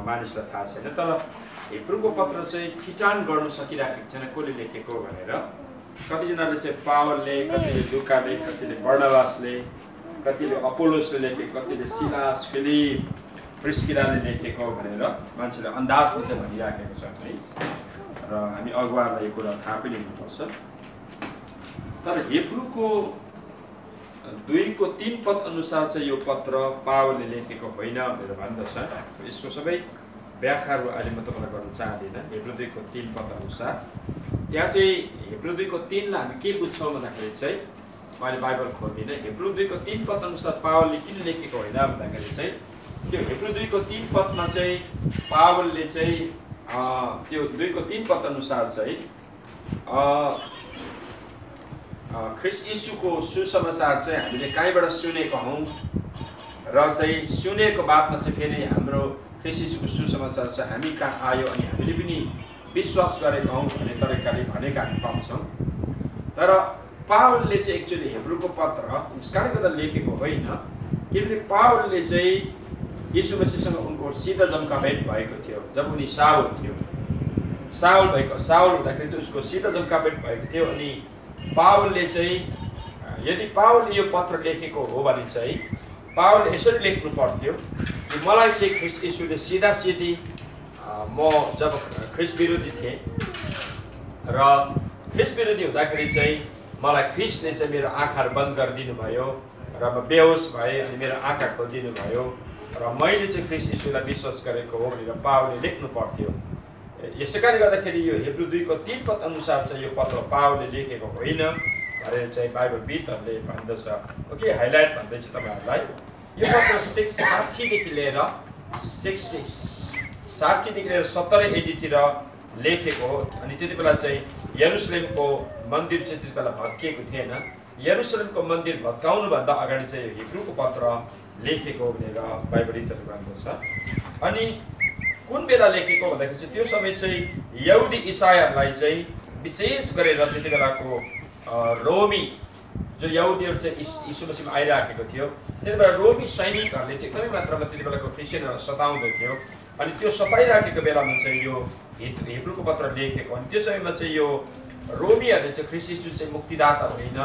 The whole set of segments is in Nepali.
मानिसलाई थाहा छैन। तर हिब्रूको पत्र चाहिँ किटान गर्न सकिरहेको छैन कसले लेखेको भनेर। कतिजनाले चाहिँ पावलले, कतिले लुकाले, कतिले बर्नबासले, कतिले अपोलोसले लेखेको, कतिले सिलास, फिलिप, प्रिस्किलाले लेखेको भनेर मान्छेले अन्दाजमा चाहिँ भनिराखेको छ है। र हामी अगुवालाई यो कुरा थाहा पनि हुनुपर्छ। तर हिब्रूको 2:3 पद अनुसार चाहिँ यो पत्र पावलले लेखेको होइन भनेर भन्दछ। यसको सबै व्याख्याहरू अहिले म तपाईँलाई गर्न चाहदिनँ। हिब्रू 2:3 पद अनुसार त्यहाँ चाहिँ हिब्रू 2:3 लाई हामी के बुझ्छौँ भन्दाखेरि चाहिँ मैले बाइबल खोल्दिनँ। हिब्रू 2:3 पद अनुसार पावलले किन लेखेको होइन भन्दाखेरि चाहिँ त्यो हिब्रू 2:3 पदमा चाहिँ पावलले चाहिँ त्यो 2:3 पद अनुसार चाहिँ ख्रीष्ट यीशुको सुसमाचार चाहिँ हामीले कहीँबाट सुनेको हौँ र चाहिँ सुनेको बादमा चाहिँ फेरि हाम्रो ख्रीष्ट यीशुको सुसमाचार चाहिँ हामी कहाँ आयो अनि हामीले पनि विश्वास गरेका हौँ भन्ने तरिकाले भनेका हामी पाउँछौँ। तर पावलले चाहिँ एक्चुअली हिब्रूको पत्र यस कारणले गर्दा लेखेको होइन किनभने पावलले चाहिँ यीशु मसीहसँग उनको सिधा जम्का भेट भएको थियो जब उनी साउल थियो। साउल हुँदाखेरि चाहिँ उसको सिधा जम्का भेट भएको थियो। अनि पावलले चाहिँ यदि पावलले यो पत्र लेखेको हो भने चाहिँ पावलले यसरी लेख्नु पर्थ्यो कि मलाई चाहिँ ख्रीष्ट यीशुले सिधा सिधी म जब ख्रीष्ट विरोधी थिएँ र ख्रीष्ट विरोधी हुँदाखेरि चाहिँ मलाई ख्रीष्टले चाहिँ मेरो आँखाहरू बन्द गरिदिनु भयो र म बेहोस भएँ अनि मेरो आँखा खोलिदिनु भयो र मैले चाहिँ ख्रीष्ट यीशुलाई विश्वास गरेको हो भनेर पावलले लेख्नु पर्थ्यो। यसै कारणले गर्दाखेरि यो हिब्रू 2:3 पद अनुसार चाहिँ यो पत्र पावलले लेखेको होइन भनेर चाहिँ बाइबलविदहरूले भन्दछ। ओके, हाइलाइट भन्दैछु तपाईँहरूलाई। यो पत्र 60 देखि लिएर 70 एडीतिर लेखेको हो। अनि त्यति बेला चाहिँ यरुसलेमको मन्दिर चाहिँ त्यति बेला भत्किएको थिएन। यरुसलेमको मन्दिर भत्काउनुभन्दा अगाडि चाहिँ यो हिब्रूको पत्र लेखेको भनेर बाइबलविदहरूले भन्दछ। अनि कुन बेला लेखेको भन्दाखेरि चाहिँ त्यो समय चाहिँ यहुदी इसाईहरूलाई चाहिँ विशेष गरेर त्यति बेलाको रोमी जो यहुदीहरू चाहिँ यीशु मसीहमा आइराखेको थियो त्यति बेला रोमी सैनिकहरूले चाहिँ एकदमै मात्रामा त्यति बेलाको क्रिस्चियनहरूलाई सताउँदै थियो। अनि त्यो सताइराखेको बेलामा चाहिँ यो हिब्रूको पत्र लेखेको। अनि त्यो समयमा चाहिँ यो रोमीहरूले चाहिँ ख्रीष्ट यीशु चाहिँ मुक्तिदाता होइन,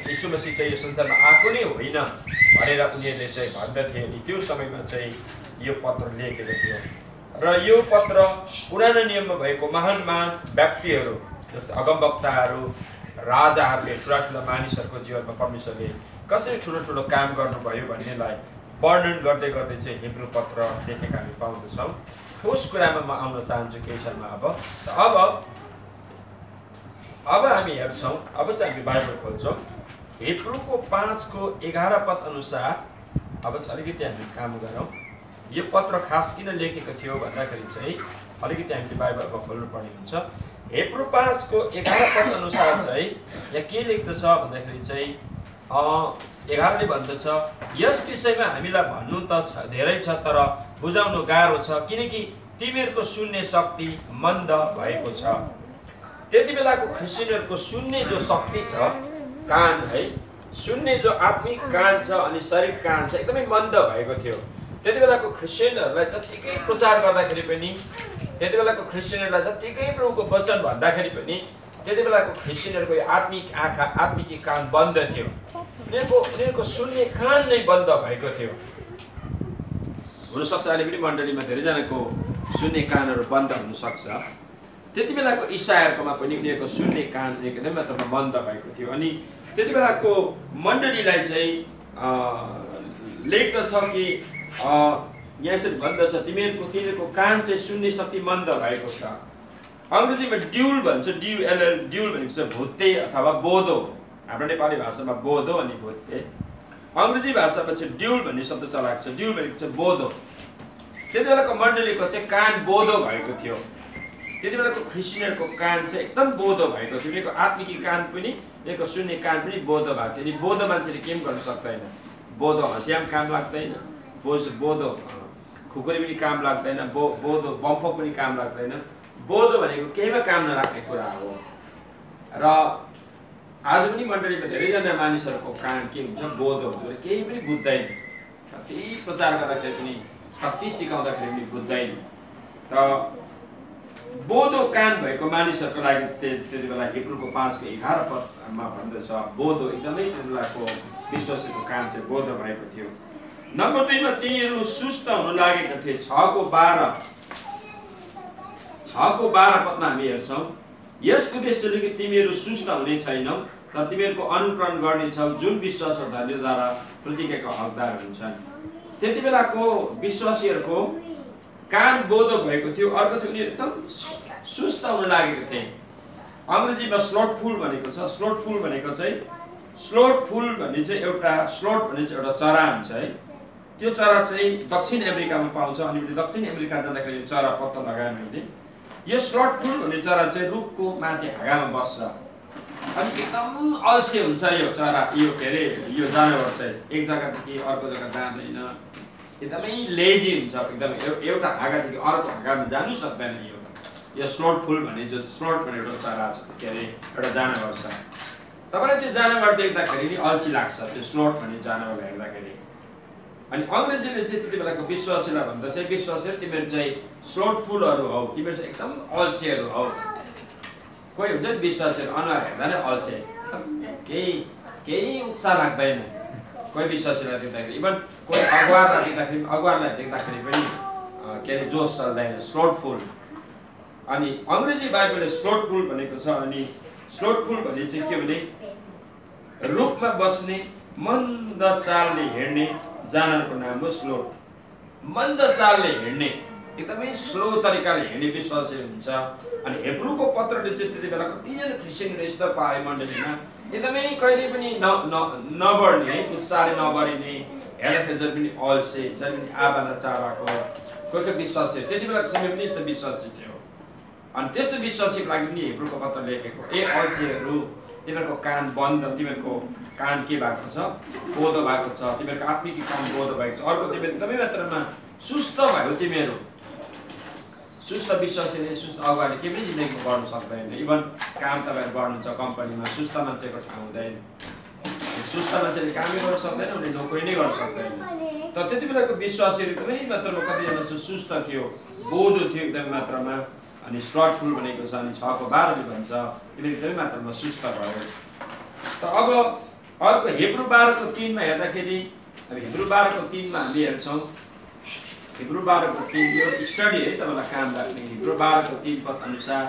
यीशु मसीह चाहिँ यो संसारमा आएको नै होइन भनेर उनीहरूले चाहिँ भन्दथे। अनि त्यो समयमा चाहिँ यो पत्र लेखेको थियो। र यो पत्र पुरानो नियममा भएको महान व्यक्तिहरू जस्तै अगमवक्ताहरू, राजाहरूले, ठुला मानिसहरूको जीवनमा परमेश्वरले कसरी ठुलो काम गर्नुभयो भन्नेलाई वर्णन गर्दै गर्दै चाहिँ हिब्रू पत्र लेखेका हामी पाउँदछौँ। ठोस कुरामा म आउन चाहन्छु केही क्षणमा। अब हामी हेर्छौँ। अब चाहिँ हामी बाइबल खोल्छौँ। हिब्रूको 5:11 पद अनुसार अब चाहिँ अलिकति हामी काम गरौँ। यो पत्र खास किन लेखेको थियो भन्दाखेरि चाहिँ अलिकति हामीले बाइबलमा खोल्नुपर्ने हुन्छ। हिब्रू 5:11 पद अनुसार चाहिँ यहाँ के लेख्दछ भन्दाखेरि चाहिँ 11ले भन्दछ, यस विषयमा हामीलाई भन्नु त धेरै छ तर बुझाउनु गाह्रो छ किनकि तिमीहरूको सुन्ने शक्ति मन्द भएको छ। त्यति बेलाको क्रिस्चियनहरूको सुन्ने जो शक्ति छ, कान है, सुन्ने जो आत्मिक कान छ अनि शारीरिक कान छ एकदमै मन्द भएको थियो। त्यति बेलाको क्रिस्चियनहरूलाई जतिकै प्रचार गर्दाखेरि पनि, त्यति बेलाको क्रिस्चियनहरूलाई जतिकै प्रभुको वचन भन्दाखेरि पनि त्यति बेलाको क्रिस्चियनहरूको यो आत्मिक आँखा, आत्मिकी कान बन्द थियो। उनीहरूको सुन्ने कान नै बन्द भएको थियो। हुनसक्छ अहिले पनि मण्डलीमा धेरैजनाको सुन्ने कानहरू बन्द हुनसक्छ। त्यति बेलाको इसाईहरूकोमा पनि उनीहरूको सुन्ने कान एकदमै मात्रामा बन्द भएको थियो। अनि त्यति बेलाको मण्डलीलाई चाहिँ लेख्दछ कि यहाँ यसरी भन्दछ, तिनीहरूको कान चाहिँ सुन्ने शक्ति मन्द भएको छ। अङ्ग्रेजीमा ड्युल भन्छ, ड्युल भनेको चाहिँ भुत्ते अथवा बोधो। हाम्रो नेपाली भाषामा बोधो अनि भुत्ते, अङ्ग्रेजी भाषामा चाहिँ ड्युल भन्ने शब्द चलाएको छ। ड्युल भनेको चाहिँ बोधो। त्यति बेलाको मण्डलीको चाहिँ कान बोधो भएको थियो। त्यति बेलाको क्रिस्चियनहरूको कान चाहिँ एकदम बोधो भएको थियो। उनीहरूको आत्मिकी कान पनि, उनीहरूको सुन्ने कान पनि बोधो भएको थियो। अनि बोधो मान्छेले केही पनि गर्न सक्दैन। बोधो हँसिया पनि काम लाग्दैन, बोधो खुकुरी पनि काम लाग्दैन, बोधो बम्फो पनि काम लाग्दैन। बोधो भनेको केहीमा काम नराख्ने कुरा हो। र आज पनि मण्डलीमा धेरैजना मानिसहरूको कान के हुन्छ, बोधो हुन्छ, केही पनि बुझ्दैन। कति प्रचार गर्दाखेरि पनि कति सिकाउँदाखेरि पनि बुझ्दैन। र बोधो कान भएको मानिसहरूको लागि त्यति बेला हिब्रूको 5:11 पदमा भन्दछ बोधो एकदमै तिनीहरूको विश्वासीको कान चाहिँ बोधो भएको थियो। नम्बर 2 मा तिनीहरू सुस्त हुन लागेका थिए। 6:12 पदमा हामी हेर्छौँ यस उद्देश्यले कि तिमीहरू सुस्त हुने छैनौ तर तिमीहरूको अनुकरण गर्नेछौ जुन विश्वास र धैर्यद्वारा प्रतिज्ञाको हकदार हुन्छन्। त्यति बेलाको विश्वासीहरूको कान बोधो भएको थियो। अर्को चाहिँ उनीहरू एकदम सुस्त हुन लागेको थिए। अङ्ग्रेजीमा स्लोथफुल भनेको छ। स्लोथफुल भनेको चाहिँ स्लोथफुल भन्ने चाहिँ एउटा स्लोथ भन्ने चाहिँ एउटा चरा हुन्छ है। त्यो चरा चाहिँ दक्षिण अमेरिकामा पाउँछ। अनि दक्षिण अमेरिका जाँदाखेरि यो चरा पत्ता लगाएँ मैले। यो स्लोथफुल भन्ने चरा चाहिँ रुखको माथि हाँगामा बस्छ अनि एकदम अल्छे हुन्छ यो चरा। यो के अरे यो जनावर चाहिँ एक जग्गादेखि अर्को जग्गा जाँदैन, एकदमै लेजी हुन्छ। एकदमै एउटा हाँगादेखि अर्को हाँगामा जानु सक्दैन। यो स्लोथफुल भन्ने जो स्लोथ भन्ने एउटा चरा छ के अरे एउटा जनावर छ। तपाईँलाई त्यो जनावर देख्दाखेरि नि अल्छी लाग्छ त्यो स्लोथ भन्ने जनावर हेर्दाखेरि। अनि अङ्ग्रेजीले चाहिँ त्यति बेलाको विश्वासीलाई भन्दा चाहिँ विश्वासीहरू तिमीहरू चाहिँ स्लोथफुलहरू हौ, तिमीहरू चाहिँ एकदम अल्छेहरू हौ। कोही हुन्छ नि विश्वासीहरू अनुहार हेर्दा नै अल्छे, केही उत्साह लाग्दैन कोही विश्वासीलाई देख्दाखेरि। इभन कोही अगुवारलाई देख्दाखेरि पनि के अरे जोस चल्दैन, स्लोथफुल। अनि अङ्ग्रेजी बाइबलले स्लोथफुल भनेको छ। अनि स्लोथफुल भने चाहिँ के भने रुखमा बस्ने मन्द चालले हिँड्ने जनावरको नाम हो स्लोथ। मन्द चालले हिँड्ने एकदमै स्लो तरिकाले हिँड्ने विश्वासी हुन्छ। अनि हेब्रूको पत्रले चाहिँ त्यति बेला कतिजना क्रिस्चियनहरू यस्तो पाए मण्डलीमा एकदमै कहिले पनि नबढ्ने है, उत्साहले नबढिने, हेर्दाखेरि जहिले पनि अल्छे, जहिले पनि आबाना चाबाको कोही विश्वासी त्यति बेलाको समय पनि यस्तो विश्वासी थियो। अनि त्यस्तो विश्वासीको लागि पनि हेब्रूको पत्र लेखेको अल्छेहरू तिमीहरूको कान बन्द, तिमीहरूको कान के भएको छ बोधो भएको छ, तिमीहरूको आत्मिक कान बोधो भएको छ। अर्को तिमीहरू एकदमै मात्रामा सुस्त भयो। तिमीहरू सुस्त विश्वासीले सुस्त अगाडि केही पनि जिन्दगीमा बढ्नु सक्दैन। इभन काम तपाईँहरू गर्नुहुन्छ कम्पनीमा सुस्त मान्छेको ठाउँ हुँदैन। सुस्त मान्छेले कामै गर्न सक्दैन, उनीहरूले नोकरी नै गर्न सक्दैन। तर त्यति बेलाको विश्वासीहरू एकदमै मात्रामा कतिजना सुस्त थियो, बोधो थियो एकदमै मात्रामा। अनि स्लोथफुल भनेको छ। अनि 6:12 भन्छ तिमीहरू एकदमै मात्रामा सुस्त भयो। त अब अर्को हिब्रू 12:3 मा हेर्दाखेरि अब हिब्रू 12:3 मा हामी हेर्छौँ। हिब्रू 12:3 यो स्टडी है तपाईँलाई काम लाग्ने। हिब्रू 12:3 पद अनुसार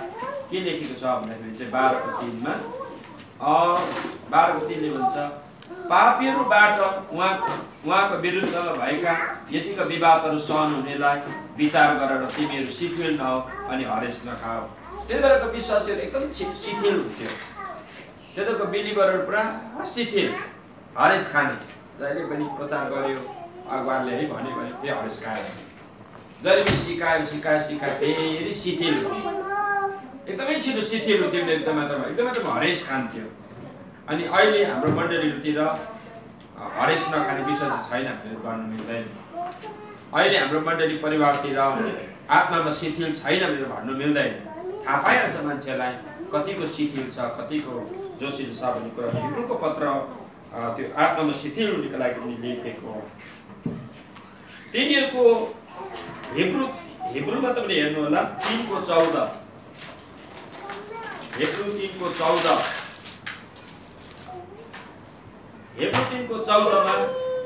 के लेखेको छ भन्दाखेरि चाहिँ 12:3 मा 12:3 ले भन्छ पापीहरूबाट उहाँको विरुद्धमा भएका यतिका विवादहरू सहन हुनेलाई विचार गरेर तिमीहरू शिथिल नहो अनि हरेस नखाओ। त्यति बेलाको विश्वासीहरू एकदम शिथिल हुन्थ्यो। त्यति बेलाको बिलिभरहरू पुरा शिथिल, हरेस खाने। जहिले पनि प्रचार गर्यो अगुवाले है भन्यो भने फेरि हरेस खायो, जहिले पनि सिकायो फेरि शिथिल, एकदमै छिटो शिथिल हुन्थ्यो। एकदम मात्रामा हरेस खान्थ्यो। अनि अहिले हाम्रो मण्डलीहरूतिर हरेस नखाने विश्वास छैन भनेर गर्नु मिल्दैन। अहिले हाम्रो मण्डली परिवारतिर आत्मामा शिथिल छैन भनेर भन्नु मिल्दैन। थाहा पाइहाल्छ मान्छेलाई कतिको शिथिल छ, कतिको जोसिलो छ भन्ने कुरा। हिब्रूको पत्र त्यो आत्मामा शिथिल हुनेको लागि पनि लेखेको हो। तिनीहरूको हिब्रूमा तपाईँले हेर्नु होला 3:14 हिब्रू 3:14 हिब्रू 3:14 मा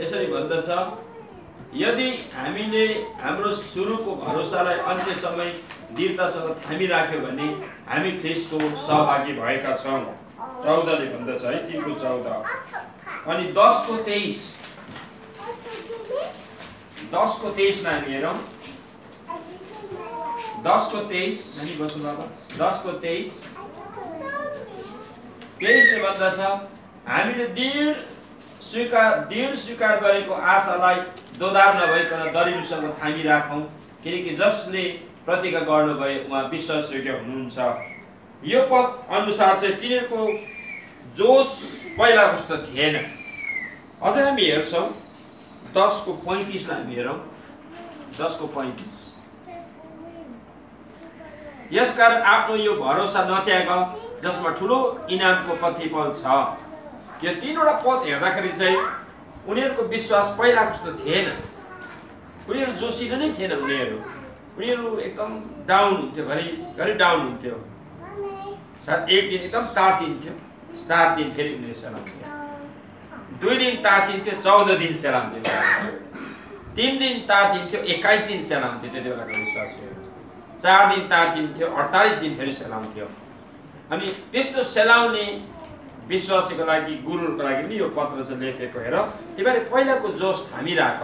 यसरी भन्दछ यदि हामीले हाम्रो सुरुको भरोसालाई अन्त्यसम्म दृढतासँग थामिराख्यो भने हामी ख्रीष्टको सहभागी भएका छौँ। 14 ले भन्दछ है 3:14। अनि 10:23 मा हामी हेरौँ। 10:23 हामी बसौँ बाबा। 10:23 ले भन्दछ हामीले दृढ स्वीकार गरेको आशालाई दोधार नभइकन दरिलोसँग थामिराखौँ, किनकि जसले प्रतिज्ञा गर्नुभयो उहाँ विश्वासयोग्य हुनुहुन्छ। यो पद अनुसार चाहिँ तिनीहरूको जोस पहिला जस्तो थिएन। अझै हामी हेर्छौँ 10:35 लाई हामी हेरौँ। 10:35 यसकारण आफ्नो यो भरोसा नत्याग जसमा ठुलो इनामको प्रतिफल छ। यो 3वटा पद हेर्दाखेरि चाहिँ उनीहरूको विश्वास पहिला जस्तो थिएन। उनीहरू जोसिलो नै थिएन। उनीहरू एकदम डाउन हुन्थ्यो, घरि डाउन हुन्थ्यो। सायद एक दिन एकदम तातिन्थ्यो, 7 दिन फेरि उनीहरू सेलाउँथ्यो, 2 दिन तातिन्थ्यो, 14 दिन सेलाउँथ्यो, 3 दिन तातिन्थ्यो, 21 दिन सेलाउँथ्यो। त्यति बेलाको विश्वासीहरू 4 दिन तातिन्थ्यो, 48 दिन फेरि सेलाउँथ्यो। अनि त्यस्तो सेलाउने विश्वासीको लागि, गुरुको लागि पनि यो पत्र चाहिँ लेखेको। हेर, तिमीले पहिलाको जोस थामिराख,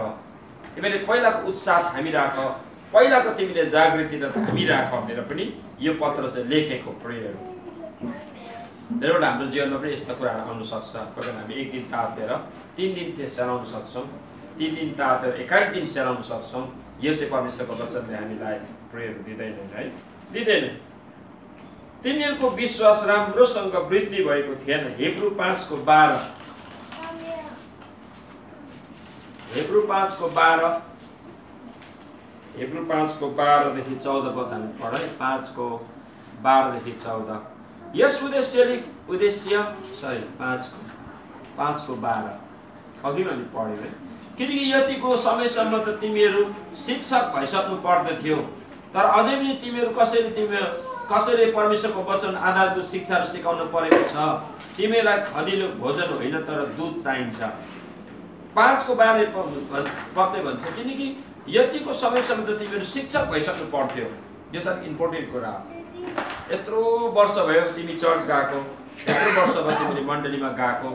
तिमीले पहिलाको उत्साह थामिराख, पहिलाको तिमीले जागृति थामिराख भनेर पनि यो पत्र चाहिँ लेखेको। प्रियहरू, धेरैवटा हाम्रो जीवनमा पनि यस्ता कुराहरू आउन सक्छ। कोही बेला हामी 1 दिन तातेर 3 दिन सेलाउन सक्छौँ, 3 दिन तातेर 21 दिन सेलाउन सक्छौँ। यो चाहिँ परमेश्वरको वचनले हामीलाई प्रेरणा दिँदैन है, दिँदैन। तिनीहरूको विश्वास राम्रोसँग वृद्धि भएको थिएन। हिब्रू 5:12, हिब्रू 5:12 देखि 14 पद हामी पढ्यौँ। 5:12 देखि 14 यस उद्देश्य 5:12 अघि हामी पढ्यौँ। किनकि यतिको समयसम्म त तिमीहरू शिक्षक भइसक्नु पर्दथ्यो, तर अझै पनि तिमीहरू कसैले परमेश्वरको वचन आधारभूत शिक्षाहरू सिकाउन परेको छ। तिमीलाई खदिलो भोजन होइन तर दूध चाहिन्छ। 5:12 पदले भन्छ, किनकि यतिको समयसम्म त तिमीहरू शिक्षक भइसक्नु पर्थ्यो। यो चाहिँ इम्पोर्टेन्ट कुरा हो। यत्रो वर्ष भयो तिमी चर्च गएको, यत्रो वर्ष भयो तिमीले मण्डलीमा गएको,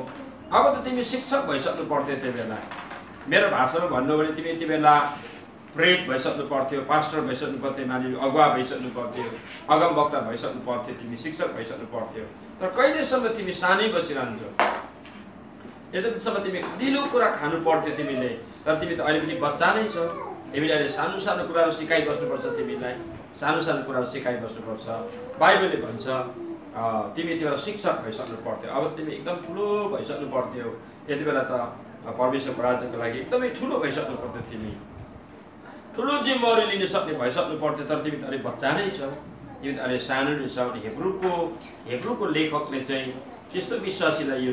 अब त तिमी शिक्षक भइसक्नु पर्थ्यो। त्यो बेला मेरो भाषामा भन्नु भने तिमी यति बेला प्रेरित भइसक्नु पर्थ्यो, पास्टर भइसक्नु पर्थ्यो, मानिस अगुवा भइसक्नु पर्थ्यो, अगमवक्ता भइसक्नु पर्थ्यो, तिमी शिक्षक भइसक्नु पर्थ्यो। तर कहिलेसम्म तिमी सानै बसिरहन्छौ, यतिसम्म तिमी खदिलो कुरा खानु पर्थ्यो तिमीले। तर तिमी त अहिले पनि बच्चा नै छौ। तिमीले अहिले सानो सानो कुराहरू सिकाइबस्नुपर्छ, तिमीलाई सानो सानो कुराहरू सिकाइबस्नुपर्छ। बाइबलले भन्छ तिमी यति बेला शिक्षक भइसक्नु पर्थ्यो, अब तिमी एकदम ठुलो भइसक्नु पर्थ्यो। यति बेला त परमेश्वरको राज्यको लागि एकदमै ठुलो भइसक्नु पर्थ्यो, तिमी ठुलो जिम्मेवारी लिन सक्ने भइसक्नु पर्थ्यो। तर तिमी त अहिले बच्चा नै छौ, तिमी त अहिले सानो नै छौ। अनि हेब्रूको लेखकले चाहिँ त्यस्तो विश्वासीलाई यो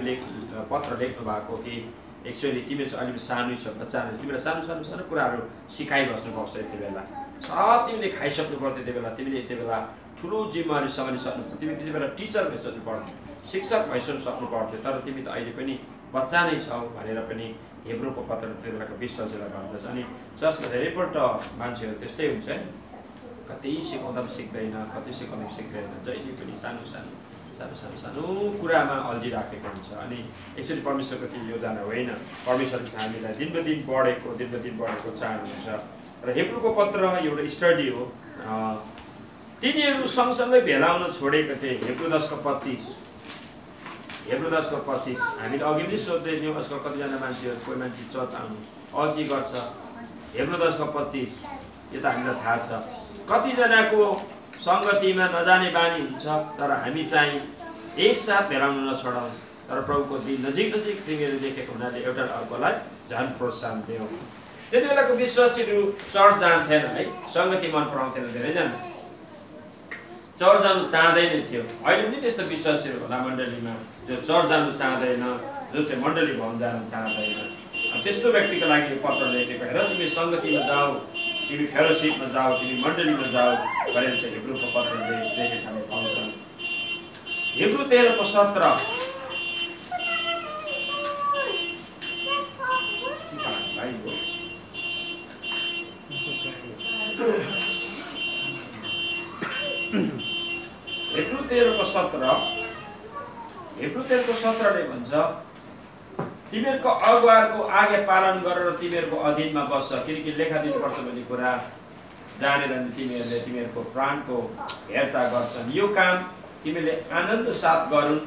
पत्र लेख्नु भएको कि एक्चुअली तिमी चाहिँ अहिले सानो छ, बच्चा नै, तिमीलाई सानो कुराहरू सिकाइबस्नुपर्छ। यति बेला सब तिमीले खाइसक्नु पर्थ्यो। त्यति बेला तिमीले यति बेला ठुलो जिम्मेवारी सम्हालिसक्नु पर्थ्यो, तिमी त्यति बेला टिचर भइसक्नु पर्थ्यो, शिक्षक भइसक्नु पर्थ्यो। तर तिमी त अहिले पनि बच्चा नै छौ भनेर पनि हेब्रूको पत्र त्यति बेलाको विश्वासीलाई भन्दछ। अनि चर्चमा धेरैपल्ट मान्छेहरू त्यस्तै हुन्छ, कति सिकाउँदा पनि सिक्दैन, कति सिकाउँदा पनि सिक्दैन, जहिले पनि सानो कुरामा अल्झिराखेको हुन्छ। अनि एक्चुअली परमेश्वरको त्यो योजना होइन। परमेश्वरले चाहिँ हामीलाई दिन बदिन बढेको चाहनुहुन्छ। र हेब्रूको पत्र एउटा स्टडी हो। तिनीहरू सँगसँगै भेलाउन छोडेको थिए। हेब्रू 10:25 हामीले अघि पनि सोध्दै थियौँ, आजकल कतिजना मान्छेहरू, कोही मान्छे चर्च आउनु अल्छी गर्छ। हेब्रू 10:25 यो त हामीलाई थाहा छ। कतिजनाको सङ्गतिमा नजाने बानी हुन्छ, तर हामी चाहिँ एकसाथ भेलाउन नछोडौँ। तर प्रभुको दिन नजिक तिमीहरू देखेको हुनाले एउटा अर्कोलाई झन् प्रोत्साहन दियो। त्यति बेलाको विश्वासीहरू चर्च जान्थेन है, सङ्गति मन पराउँथेन। धेरैजना चर्च जानु चाहँदैन थियो। अहिले पनि त्यस्तो विश्वासीहरू होला मण्डलीमा जो चर्च जानु चाहँदैन, जो चाहिँ मण्डली भवन जानु चाहँदैन। त्यस्तो व्यक्तिको लागि यो पत्र लेखेको। हेर, तिमी सङ्गतिमा जाऊ, तिमी फेलोसिपमा जाऊ, तिमी मण्डलीमा जाऊ भनेर चाहिँ हेब्रूको पत्रले लेखेको हामी पाउँछौँ। हेब्रू 13:17 हेब्रू 13:17 भन्छ, तिमीहरूको अगुवाहरूको आज्ञा पालन गरेर तिमीहरूको अधीनमा बस्छ, किनकि लेखा दिनुपर्छ भन्ने कुरा जानेर तिमीहरूले तिमीहरूको प्राणको हेरचाह गर्छन्। यो काम तिमीले आनन्द साथ गरून्,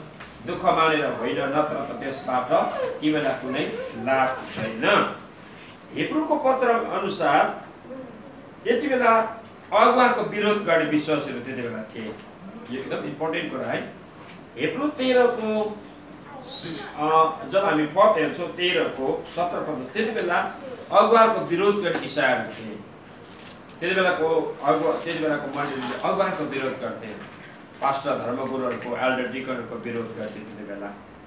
दुःख मानेर होइन, नत्र त त्यसबाट तिमीलाई कुनै लाभ छैन। हेब्रूको पत्र अनुसार यति बेला अगुवाको विरोध गर्ने विश्वासीहरू त्यति बेला थिए। यो एकदम इम्पोर्टेन्ट कुरा है। हेब्रू 13 जब हामी पद हेर्छौँ 13:17 पद, त्यति बेला अगुवाको विरोध गर्ने इसाईहरू थिए। त्यति बेलाको मण्डलीले अगुवाको विरोध गर्थे, पास्टर धर्मगुरुहरूको, एल्डर डिकनहरूको विरोध गर्थे।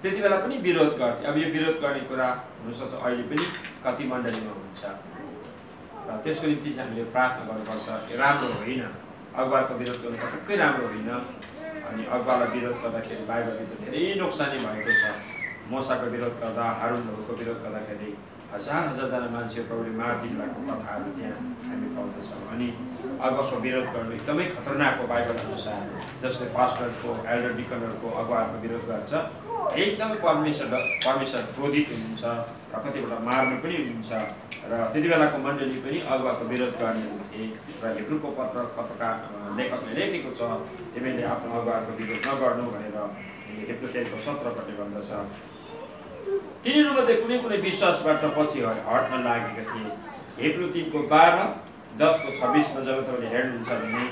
त्यति बेला पनि विरोध गर्थे। अब यो विरोध गर्ने कुरा हुनसक्छ अहिले पनि कति मण्डलीमा हुन्छ। र त्यसको निम्ति चाहिँ हामीले प्रार्थना गर्नुपर्छ। यो राम्रो होइन, अगुवाको विरोध गर्नु पटक्कै राम्रो होइन। अनि अगुवालाई विरोध गर्दाखेरि बाइबलको धेरै नोक्सानी भएको छ। मोसाको विरोध गर्दा, हारुनहरूको विरोध गर्दाखेरि हजार हजारजना मान्छे प्रभुले मारिदिनु भएको कथाहरू त्यहाँ हामी पाउँदछौँ। अनि अगुवाको विरोध गर्नु एकदमै खतरनाक हो बाइबल अनुसार। जसले पास्टरको, एल्डर डिकनहरूको, अगुवाको विरोध गर्छ एकदमै परमेश्वर क्रोधित हुनुहुन्छ र कतिपल्ट मार्नु पनि हुन्छ। र त्यति बेलाको मण्डली पनि अगुवाको विरोध गर्ने हुन्थे। र हिब्रूको पत्रकार लेखकले लेखेको छ, तिमीले आफ्नो अगुवाको विरोध नगर्नु भनेर हिब्रू 13 को 17 भन्दछ। तिनीहरूमध्ये कुनै कुनै विश्वासबाट पछि हट्न लागेका थिए। हिब्रू 3 को 12, 10 को 26 मा जब तपाईँले हेर्नुहुन्छ भने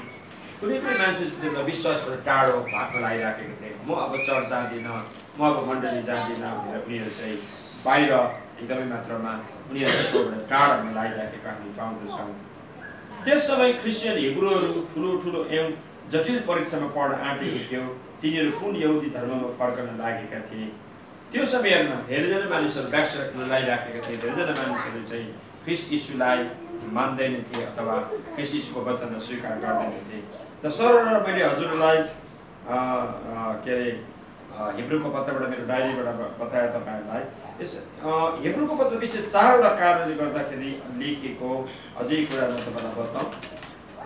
कुनै पनि मान्छे विश्वासबाट टाढो भाग्न लागिराखेको थिए। म अब चर्च जाँदिनँ, म अब मण्डली जाँदिनँ भनेर उनीहरू चाहिँ बाहिर एकदमै मात्रामा उनीहरू टाढा हुन लागिराखेका हामी पाउँदछौँ। त्यस समय क्रिस्चियन हिब्रूहरू ठुलो ठुलो एवं जटिल परीक्षामा पढ्न आँटेको थियो। तिनीहरू कुन यहुदी धर्ममा फर्कन लागेका थिए। त्यो समयमा धेरैजना मानिसहरू ब्याकट्र्याक हुन लागिराखेका थिए। धेरैजना मानिसहरू चाहिँ ख्रिस्ट यीशुलाई मान्दैन थिए अथवा ख्रिस्ट यीशुको वचनलाई स्वीकार गर्दैन थिए। त सरल मैले हजुरलाई के अरे हिब्रूको पत्रबाट मेरो डायरीबाट बताए तपाईँहरूलाई। यस हिब्रूको पत्र विशेष 4 वटा कारणले गर्दाखेरि लेखेको अझै कुरा म तपाईँलाई बताउँ।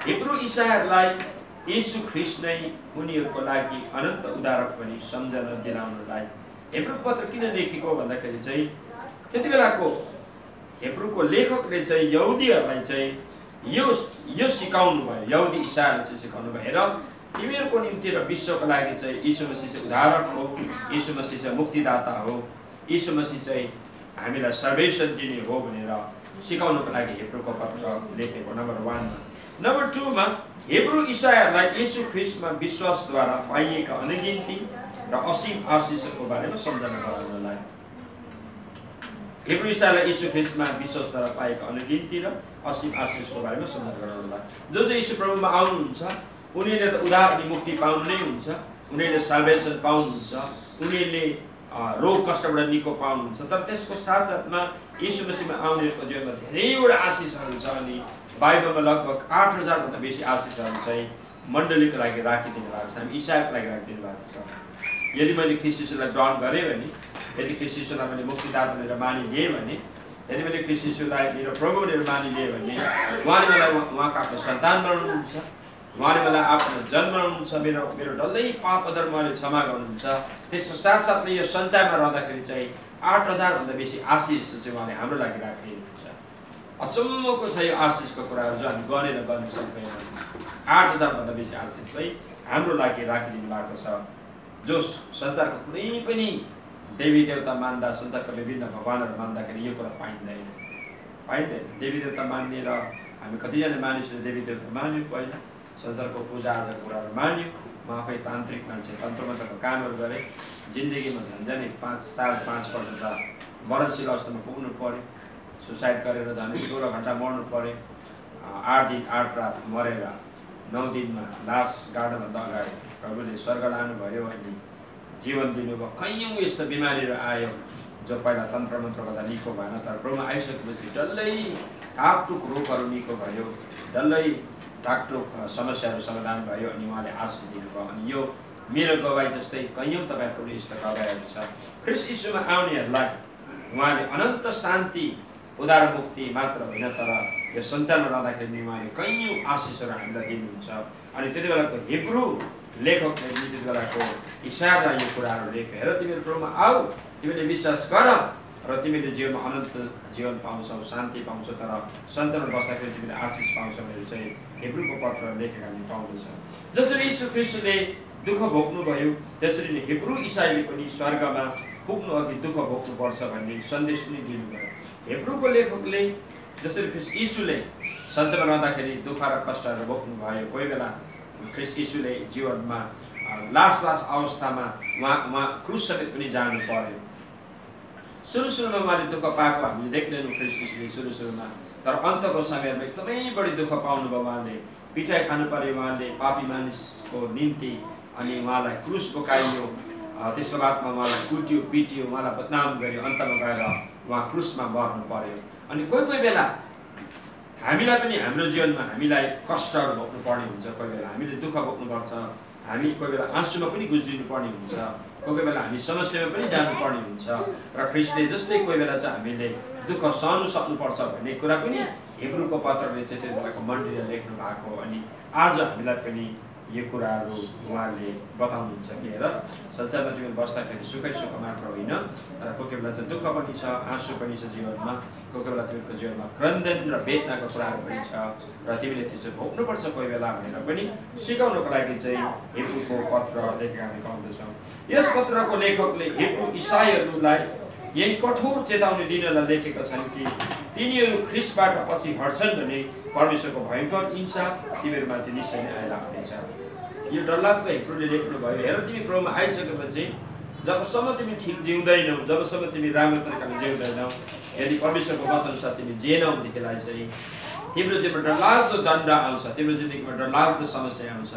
हिब्रू इसाईहरूलाई येशू ख्रिस्ट नै उनीहरूको लागि अनन्त उद्धारक पनि सम्झना दिलाउनलाई हिब्रूको पत्र किन लेखेको भन्दाखेरि चाहिँ त्यति बेलाको हिब्रूको लेखकले चाहिँ यहुदीहरूलाई चाहिँ यो सिकाउनु भयो। यहुदी इसाईहरूलाई चाहिँ सिकाउनु भयो र तिमीहरूको निम्ति र विश्वको लागि चाहिँ यीशु मसीह चाहिँ उद्धारक हो, यीशु मसीह चाहिँ मुक्तिदाता हो, यीशु मसीह चाहिँ हामीलाई सर्वेसन दिने हो भनेर सिकाउनको लागि हिब्रूको पत्र लेखेको नम्बर 1 मा। नम्बर 2 मा हिब्रू इसाईहरूलाई येशू ख्रिस्टमा विश्वासद्वारा पाइएका अनगिन्ती र असीम आशिषहरूको बारेमा सम्झना गराउनलाई। हिब्रू इसाईलाई येशू ख्रिस्टमा विश्वासद्वारा पाएका अनगिन्ती र असीम आशिषको बारेमा सम्झना गराउनलाई। जो येशू प्रभुमा आउनुहुन्छ उनीहरूले त उद्धार अनि मुक्ति पाउनु नै हुन्छ, उनीहरूले साल्भेसन पाउनुहुन्छ, उनीहरूले रोग कष्टबाट निको पाउनुहुन्छ। तर त्यसको साथसाथमा येशू मसीहमा आउनेहरूको जीवनमा धेरैवटा आशिषहरू छ। अनि बाइबलमा लगभग 8000 भन्दा बेसी आशिषहरू चाहिँ मण्डलीको लागि राखिदिनु भएको छ, हामी इसाईको लागि राखिदिनु भएको छ। यदि मैले ख्रिस्ट यीशुलाई ग्रहण गरेँ भने, यदि ख्रिस्ट यीशुलाई मैले मुक्तिदाता भनेर मानिलिएँ भने, यदि मैले ख्रिस्ट यीशुलाई मेरो प्रभु भनेर मानिलिएँ भने उहाँले मलाई उहाँको आफ्नो सन्तान बनाउनुहुन्छ, उहाँले मलाई आफ्नो जन्म बनाउनुहुन्छ, मेरो डल्लै पाप अधर्मले क्षमा गर्नुहुन्छ। त्यसको साथसाथै यो संसारमा रहँदाखेरि चाहिँ 8000 भन्दा बेसी आशिष चाहिँ उहाँले हाम्रो लागि राखिदिनुहुन्छ। अचम्मको छ यो आशिषको कुराहरू जो हामी गनेर गर्न सक्दैनौँ। 8000 भन्दा बेसी आशिष चाहिँ हाम्रो लागि राखिदिनु भएको छ। जो संसारको कुनै पनि देवी देवता मान्दा, संसारका विभिन्न भगवानहरू मान्दाखेरि यो कुरा पाइँदैन। देवी देवता मान्ने र हामी कतिजना मानिसले देवी देवता मान्यो, पहिला संसारको पूजाआजाको कुराहरू मान्यो। म आफै तान्त्रिक मान्छे, तन्त्रमन्त्रको कामहरू गरेँ। जिन्दगीमा झन्झनै 5 पल्ट त मरणशील अवस्थामा पुग्नु पऱ्यो। सुसाइड गरेर झन् 16 घन्टा मर्नु पऱ्यो। 8 दिन 8 रात मरेर 9 दिनमा लास गाड्नुभन्दा अगाडि प्रभुले स्वर्ग लानुभयो अनि जीवन दिनुभयो। कैयौँ यस्तो बिमारीहरू आयो जो पहिला तन्त्रमन्त्र गर्दा निको भएन, तर प्रभुमा आइसकेपछि डल्लै टाकटुक रोगहरू निको भयो, डल्लै टाकटुक समस्याहरू समाधान भयो अनि उहाँले आशिष दिनुभयो। अनि यो मेरो गवाई जस्तै कैयौँ तपाईँहरूको पनि यस्तो गवाईहरू छ। ख्रिस्ट यीशुमा आउनेहरूलाई उहाँले अनन्त शान्ति, उद्धार, मुक्ति मात्र होइन तर यो संसारमा रहँदाखेरि उहाँले कैयौँ आशिषहरू हामीलाई दिनुहुन्छ। अनि त्यति बेलाको हिब्रू लेखकले त्यति बेलाको इसाईलाई यो कुराहरू लेख्यो, हेर तिमीहरू प्रभुमा आऊ, तिमीले विश्वास गर र तिमीले जीवनमा अनन्त जीवन पाउँछौ, शान्ति पाउँछौ, तर संसारमा बस्दाखेरि तिमीले आशिष पाउँछौ भनेर चाहिँ हिब्रूको पत्र लेखेका हामी पाउँदछौँ। जसरी यीशु ख्रिस्टले दुःख भोग्नुभयो त्यसरी नै हिब्रू इसाईले पनि स्वर्गमा पुग्नु अघि दुःख भोग्नुपर्छ भन्ने सन्देश पनि दिनुभयो। हिब्रूको लेखकले जसरी ख्रिस्ट यीशुले संसारमा रहँदाखेरि दुःख र कष्टहरू भोग्नुभयो, कोही बेला ख्रिस्ट यीशुले जीवनमा लास्ट अवस्थामा उहाँ क्रुस समेत पनि जानु पर्यो। सुरुमा उहाँले दुःख पाएको हामीले देख्दैनौँ ख्रिस्ट यीशुले सुरुमा, तर अन्तको समयमा एकदमै बढी दुःख पाउनुभयो। उहाँले पिटाइ खानु पर्यो, उहाँले पापी मानिसको निम्ति, अनि उहाँलाई क्रुस बोकाइयो, त्यसको बादमा उहाँलाई कुट्यो, पिट्यो, उहाँलाई बदनाम गर्यो, अन्तमा गएर उहाँ क्रुसमा मर्नु पर्यो। अनि कोही बेला हामीलाई पनि हाम्रो जीवनमा हामीलाई कष्टहरू भोग्नु पर्ने हुन्छ, कोही बेला हामीले दुःख भोग्नुपर्छ, हामी कोही बेला आँसुमा पनि गुज्रिनु पर्ने हुन्छ, कोही बेला हामी समस्यामा पनि जानुपर्ने हुन्छ र ख्रिस्टले जस्तै कोही बेला चाहिँ हामीले दुःख सहनु सक्नुपर्छ भन्ने कुरा पनि हिब्रूको पत्रले चाहिँ त्यो बेलाको मण्डलीले लेख्नु भएको। अनि आज हामीलाई पनि यो कुराहरू उहाँले बताउनुहुन्छ कि हेर संसारमा तिमी बस्दाखेरि सुखै सुख मात्र होइन, तर कोही कोही बेला चाहिँ दुःख पनि छ, आँसु पनि छ जीवनमा, कोही कोही बेला तिमीको जीवनमा क्रन्दन र वेदनाको कुराहरू पनि छ र तिमीले त्यसो भोग्नुपर्छ कोही बेला भनेर पनि सिकाउनको लागि चाहिँ हिब्रूको पत्र लेखेर हामी पाउँदछौँ। यस पत्रको लेखकले हिब्रू इसाईहरूलाई यही कठोर चेतावनी दिनलाई लेखेका छन् कि तिनीहरू ख्रिस्टबाट पछि हट्छन् भने परमेश्वरको भयङ्कर इन्साफ तिमीहरूमाथि निश्चय नै आइराख्नेछ। यो डरलाग्दो हिब्रूले लेख्नु भयो, हेर तिमी प्रभुमा आइसकेपछि जबसम्म तिमी ठिक जिउँदैनौ, जबसम्म तिमी राम्रो तरिकाले जिउँदैनौ, यदि परमेश्वरको वचनअनुसार तिमी जिएनौ भनेदेखिलाई चाहिँ तिम्रो जीवनमा डरलाग्दो दण्ड आउँछ, तिम्रो जिन्दगीमा डरलाग्दो समस्या आउँछ,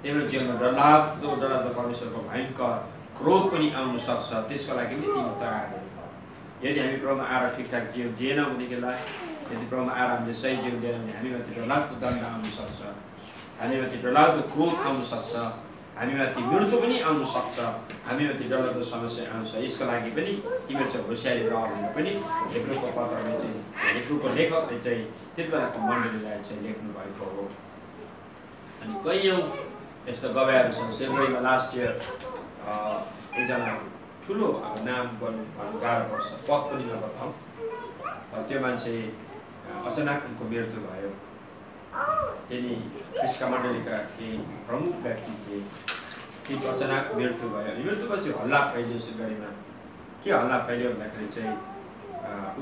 तिम्रो जीवनमा डरलाग्दो परमेश्वरको भयङ्कर क्रोध पनि आउन सक्छ। त्यसको लागि पनि तिमी तयार हो। यदि हामी प्रभुमा आएर ठिकठाक जिएनौँ भनेदेखिलाई, यदि प्रभुमा आएर हामीले सही जिउँदैन भने हामीमाथि डरलाग्दो दण्ड आउन सक्छ, हामीमाथि डरलाग्दो क्रोध आउन सक्छ, हामीमाथि मृत्यु पनि आउन सक्छ, हामीमाथि डरलाग्दो समस्या आउँछ। यसको लागि पनि तिमीहरू चाहिँ होसियारी रह भनेर पनि हिब्रूको पत्रले चाहिँ हिब्रूको लेखकले चाहिँ त्यति बेलाको मण्डलीलाई चाहिँ लेख्नु भएको हो। अनि कैयौँ यस्तो गवाईहरू छन्। सेब्रुअरीमा लास्ट इयर एकजना ठुलो अब नाम गर्नु गाह्रो पर्छ, पद पनि नबताउँ, त्यो मान्छे अचानक उनको मृत्यु भयो। तिनी ख्रिस्टका मण्डलीका केही प्रमुख व्यक्ति थिए, तिनको अचानक मृत्यु भयो। अनि मृत्युपछि हल्ला फैलियो सिलगढीमा। के हल्ला फैलियो भन्दाखेरि चाहिँ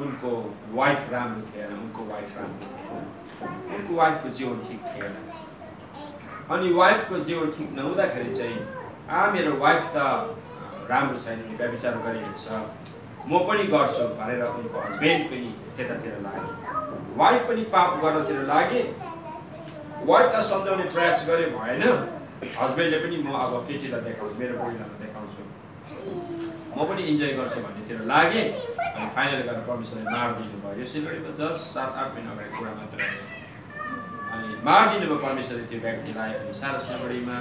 उनको वाइफ राम्रो थिएन, उनको वाइफ वाइफको जीवन ठिक थिएन। अनि वाइफको जीवन ठिक नहुँदाखेरि चाहिँ मेरो वाइफ त राम्रो छैन, व्यभिचार गरिन्छ, म पनि गर्छु भनेर उनको हस्बेन्ड पनि त्यतातिर लागे, वाइफ पनि पाप गर्नतिर लागे। वाइफलाई सम्झाउने प्रयास गरे भएन, हस्बेन्डले पनि म अब केटीलाई देखाउँछु, मेरो बुढीलाई देखाउँछु, म पनि इन्जोय गर्छु भन्नेतिर लागे। अनि फाइनल गरेर परमेश्वरले मारिदिनु भयो। यो सिलगढीमा जस्ट 7-8 महिना अगाडि कुरा मात्र हो। अनि मारिदिनु भयो परमेश्वरले त्यो व्यक्तिलाई। अनि सारा सिलगढीमा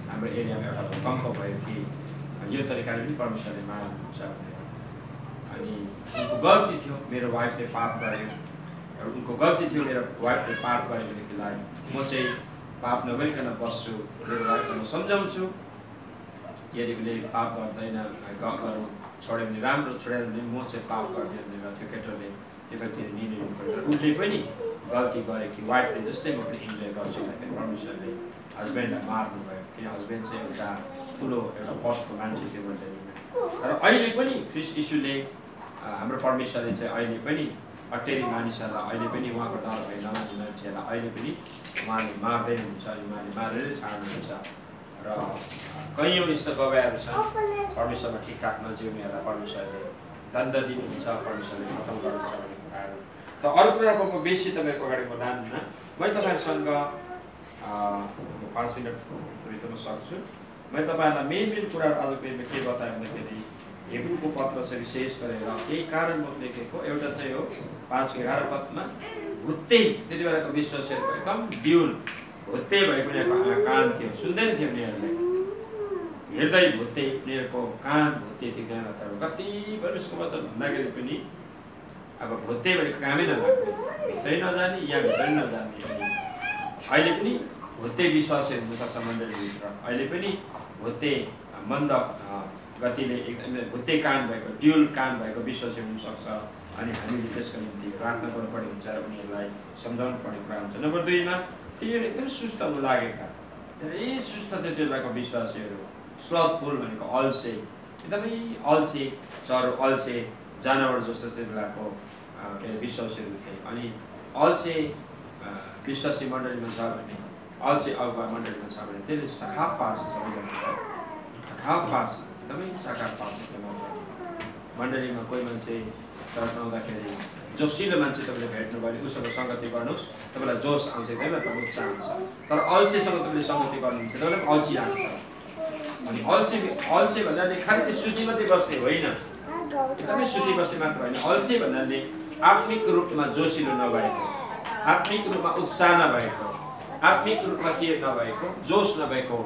हाम्रो एरियामा एउटा भूकम्प भयो कि यो तरिकाले पनि परमेश्वरले मार्नुहुन्छ भनेर। अनि उनको गल्ती थियो, मेरो वाइफले पाप गर्यो, उनको गल्ती थियो, मेरो वाइफले पाप गर्यो भनेदेखिलाई म चाहिँ पाप नगरिकन बस्छु, मेरो वाइफलाई म सम्झाउँछु। यदि उसले पाप गर्दैन, गरौँ, छोड्यो भने राम्रो, छोडेर भने म चाहिँ पाप गर्दिनँ भनेर त्यो केटाले त्यो व्यक्तिले निर्णय लिनुपर्छ। उसले पनि गल्ती गरे कि वाइफले जस्तै म पनि इन्जोय गर्छु भनेर परमेश्वरले हस्बेन्डलाई मार्नुभयो। किन हस्बेन्ड चाहिँ एउटा ठुलो एउटा पदको मान्छे थियो मण्डलीमा। तर अहिले पनि ख्रिस्ट यीशुले हाम्रो परमेश्वरले चाहिँ अहिले पनि अटेरी मानिसहरूलाई, अहिले पनि उहाँको डर भए नमान्ने मान्छेहरूलाई अहिले पनि उहाँले मार्दै हुनुहुन्छ, अनि उहाँले मारेरै छाड्नुहुन्छ। र कैयौँ यस्तो गवाईहरू छन्, परमेश्वरमा ठिकठाक नजिउनेहरूलाई परमेश्वरले दण्ड दिनुहुन्छ, परमेश्वरले खतम गर्नुहुन्छ भन्ने कुराहरू। त अरू कुराको म बेसी तपाईँको अगाडि म लान्दिनँ। मैले तपाईँहरूसँग 5 मिनट भित्रमा सक्छु। मैले तपाईँहरूलाई मेन कुराहरू आज पेजमा के बताएँ भन्दाखेरि हिब्रूको पत्र चाहिँ विशेष गरेर केही कारण म लेखेको। एउटा चाहिँ हो 5:11 पदमा भुत्ते, त्यति बेलाको विश्वासीहरूको एकदम ड्युल भुत्ते भएको उनीहरूको कान थियो, सुन्दैन थियो उनीहरूले, हृदय भुत्ते, उनीहरूको कान भुत्ते थियो। त्यहाँबाट कति परमेश्वरको वचन भन्दाखेरि पनि अब भुत्ते भनेको कामै नलाग्ने, भित्रै नजाने, यहाँ भित्रै नजाने। अहिले पनि भुत्ते विश्वासी हुनसक्छ मण्डलीभित्र, अहिले पनि भुत्ते मन्द गतिले एकदमै भुत्ते कान भएको, ड्युल कान भएको विश्वासी हुनसक्छ। अनि हामीले त्यसको निम्ति प्रार्थना गर्नुपर्ने हुन्छ, उनीहरूलाई सम्झाउनु पर्ने कुरा हुन्छ। नम्बर 2मा तिनीहरू एकदम सुस्त हुनु लागेका, धेरै सुस्त थियो त्यो बेलाको विश्वासीहरू। स्लथफुल भनेको अल्छे, एकदमै अल्छे, चरो अल्छे जनावर जस्तो त्यो बेलाको के अरे विश्वासीहरू थिए। अनि अल्छे विश्वासी मण्डलीमा छ भने, अल्छे अगुवा मण्डलीमा छ भने त्यसले सखाप पार्छ, सबैजना सखाप पार्छ, एकदमै सखाप पार्छ। त्यो मण्डलीमा कोही मान्छे चर्च आउँदाखेरि जोसिलो मान्छे तपाईँले भेट्नुभयो भने उसँग सङ्गति गर्नुहोस्, तपाईँलाई जोस आउँछ, एकदमै उत्साह आउँछ। तर अल्छेसँग तपाईँले सङ्गति गर्नुहुन्छ तपाईँलाई पनि अल्छी आउँछ। अनि अल्छे भन्नाले खालि त्यो सुती मात्रै बस्ने होइन, एकदमै सुती बस्ने मात्र होइन। अल्छे भन्नाले आत्मिक रूपमा जोसिलो नभएको, आत्मिक रूपमा उत्साह नभएको, आत्मिक रूपमा के नभएको, जोस नभएको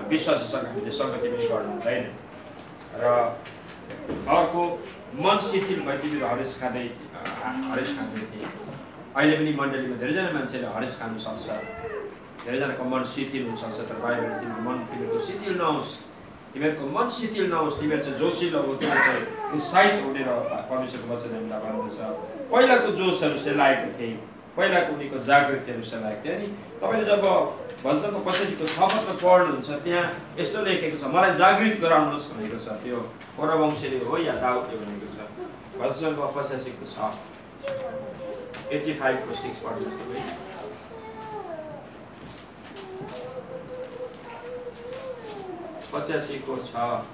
विश्वासीसँग हामीले सङ्गति पनि गर्नु हुँदैन। र अर्को मन शिथिल भए तिमीहरू हरेस खाँदै थिए। अहिले पनि मण्डलीमा धेरैजना मान्छेले हरेस खानु सक्छ, धेरैजनाको मन शिथिल हुनसक्छ, तर बाइबलले तिमीहरूको शिथिल नहोस्, तिमीहरूको मन शिथिल नहोस्, तिमीहरू चाहिँ जोसिलो हो, तिमीहरू चाहिँ उत्साहित हुने र परमेश्वरको वचन हामीलाई भन्दछ। पहिलाको जोसहरू सेलाएको थिए, पहिलाको उनीको जागृतिहरू सेलाएको थियो। अनि तपाईँले जब भजनको 85को 6 पदमा पढ्नुहुन्छ त्यहाँ यस्तो लेखेको छ, मलाई जागृत गराउनुहोस् भनेको छ। त्यो कोरवंशीले हो या दाउदले भनेको छ। भजनको 85को 6 85को 6 पढ्नुहोस् तपाईँ। 85को 6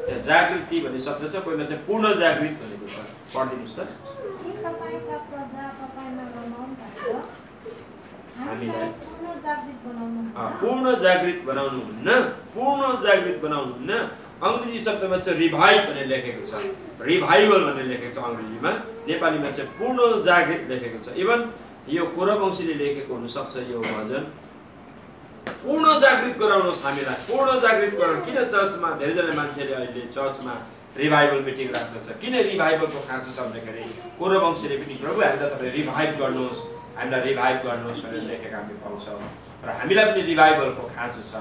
त्यहाँ जागृति भन्ने शब्द छ, पहिला चाहिँ पूर्ण जागृत भनेको छ। पढिदिनुहोस् त। हामीलाई पूर्ण जागृत बनाउनुहुन्न, पूर्ण जागृत बनाउनुहुन्न। अङ्ग्रेजी शब्दमा चाहिँ रिभाइभ भनेर लेखेको छ, रिभाइभल भनेर लेखेको छ अङ्ग्रेजीमा, नेपालीमा चाहिँ पूर्ण जागृत लेखेको छ। इभन यो कोरवंशीले लेखेको हुनसक्छ यो भजन, पूर्ण जागृत गराउनुहोस् हामीलाई, पूर्ण जागृत गराउनु। किन चर्चमा धेरैजना मान्छेले अहिले चर्चमा रिभाइभल मिटिङ राख्दछ? किन रिभाइभलको खाँचो छ भन्दाखेरि कोरवंशीले पनि प्रभु हामीलाई तपाईँ रिभाइभ गर्नुहोस्, हामीलाई रिभाइभ गर्नुहोस् भनेर लेखेको हामी पाउँछौँ। र हामीलाई पनि रिभाइभलको खाँचो छ,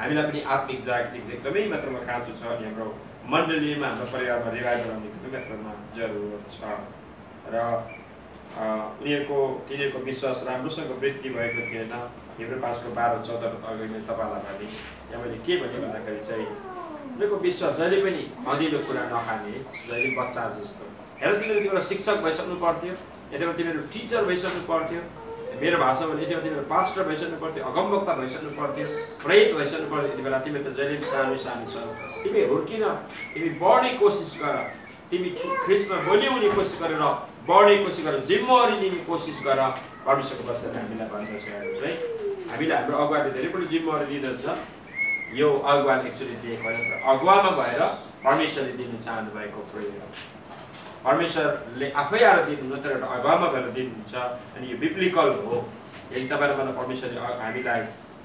हामीलाई पनि आत्मिक जागृति एकदमै मात्रामा खाँचो छ। अनि हाम्रो मण्डलीमा हाम्रो परिवारमा रिभाइभ गराउने एकदमै मात्रामा जरुरत छ। र तिनीहरूको विश्वास राम्रोसँग वृद्धि भएको थिएन। हिब्रू 5को 12-14 अघि नै तपाईँलाई भने यहाँ मैले के भने भन्दाखेरि चाहिँ उनीहरूको विश्वास जहिले पनि अँधिलो कुरा नखाने, जहिले बच्चा जस्तो। हेर तिमीहरू एउटा शिक्षक भइसक्नु पर्थ्यो, यति बेला तिमीहरू टिचर भइसक्नु पर्थ्यो, मेरो भाषामा यति बेला तिमीहरू पास्टर भइसक्नु पर्थ्यो, अगमवक्ता भइसक्नु पर्थ्यो, प्रेरित भइसक्नु पर्थ्यो। यति बेला तिमीहरू त जहिले पनि सानो सानो छ। तिमी हुर्किन, तिमी बढ्ने कोसिस गर, तिमी ख्रिस्टमा बलिउने कोसिस गरेर बढ्ने कोसिस गर, जिम्मेवारी लिने कोसिस गर। परमेश्वरको वचन हामीलाई भन्दछ चाहिँ हामीले हाम्रो अगुवाले धेरै पनि जिम्मेवारी दिँदछ। यो अगुवाले एक्चुअली दिएको होइन, तर अगुवामा भएर परमेश्वरले दिनु चाहनु भएको प्रेरणा परमेश्वरले आफै आएर दिनुहुन्न, तर एउटा अगुवामा भएर दिनुहुन्छ। अनि यो बिब्लिकल हो। यदि तपाईँले मलाई परमेश्वरले हामीलाई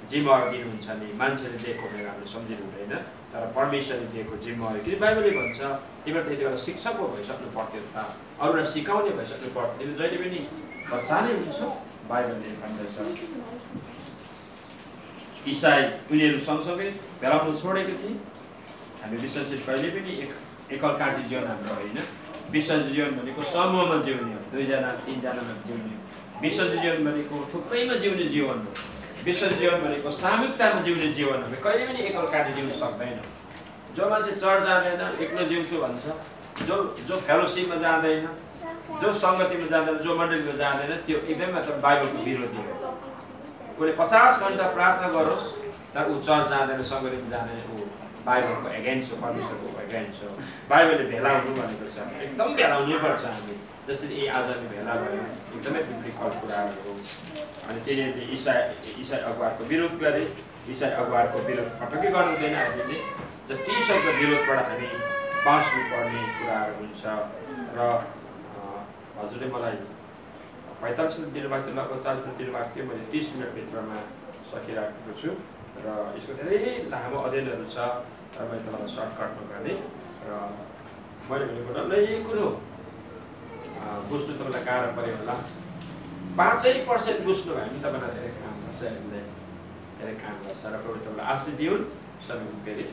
जिम्मेवारी दिनुहुन्छ नि मान्छेले दिएको भनेर हामीले सम्झिनु हुँदैन, तर परमेश्वरले दिएको जिम्मेवारी। किन बाइबलले भन्छ तिमीहरू त्यति बेला शिक्षक पो भइसक्नु पर्थ्यो त, अरूलाई सिकाउने भइसक्नु पर्थ्यो, तिमीले जहिले पनि बच्चा नै हुन्छ। बाइबलले भन्दछ इसाई उनीहरू सँगसँगै भेलाउनु छोडेको थिए। हामी विश्वासित कहिले पनि एकल काँटी जीवन हाम्रो होइन। विश्वासी जीवन भनेको समूहमा जिउने हो, 2जना 3जनामा जिउने हो। विश्वासी जीवन भनेको थुप्रैमा जिउने जीवन हो। विश्वासी जीवन भनेको सामूहिकतामा जिउने जीवन हो। कहिले पनि एकल काँटी जिउन सक्दैन। जो मान्छे चर्च जाँदैन, एक्लो जिउँछु भन्छ, जो फेलोसिपमा जाँदैन, जो सङ्गतिमा जाँदैन, जो मण्डलीमा जाँदैन, त्यो एकदमै मात्र बाइबलको विरोधी हो। उसले 50 घन्टा प्रार्थना गरोस् तर ऊ चर्च जाँदैन, सङ्गतिमा जाँदैन, ऊ बाइबलको एगेन्स्ट हो, परमेश्वरको एगेन्स्ट हो। बाइबलले भेला हुनु भनेको छ, एकदम भेला हुनुपर्छ हामी। जसरी आज हामी भेला भयो, एकदमै बिब्लिकल कुराहरू हो। अनि तिनीहरूले इसाई अगुवाहरूको विरोध गरे। इसाई अगुवाहरूको विरोध पटक्कै गर्नु हुँदैन। हामीले जति सक्दो विरोधबाट हामी बाँच्नुपर्ने कुराहरू हुन्छ। र हजुरले मलाई 45 मिनट दिनुभएको थियो, लगभग 40 मिनट दिनुभएको थियो, मैले 30 मिनटभित्रमा सकिराखेको छु। र यसको धेरै लामो अध्ययनहरू छ, र मैले तपाईँलाई सर्टकटमा गरेँ। र मैले भनेको डल्लै कुरो बुझ्नु तपाईँलाई गाह्रो पऱ्यो होला। 5% बुझ्नु भयो भने तपाईँलाई धेरै काम गर्छ, हामीलाई धेरै काम गर्छ। र प्रभु तपाईँलाई आशीष दिउन्। सबैको फेरि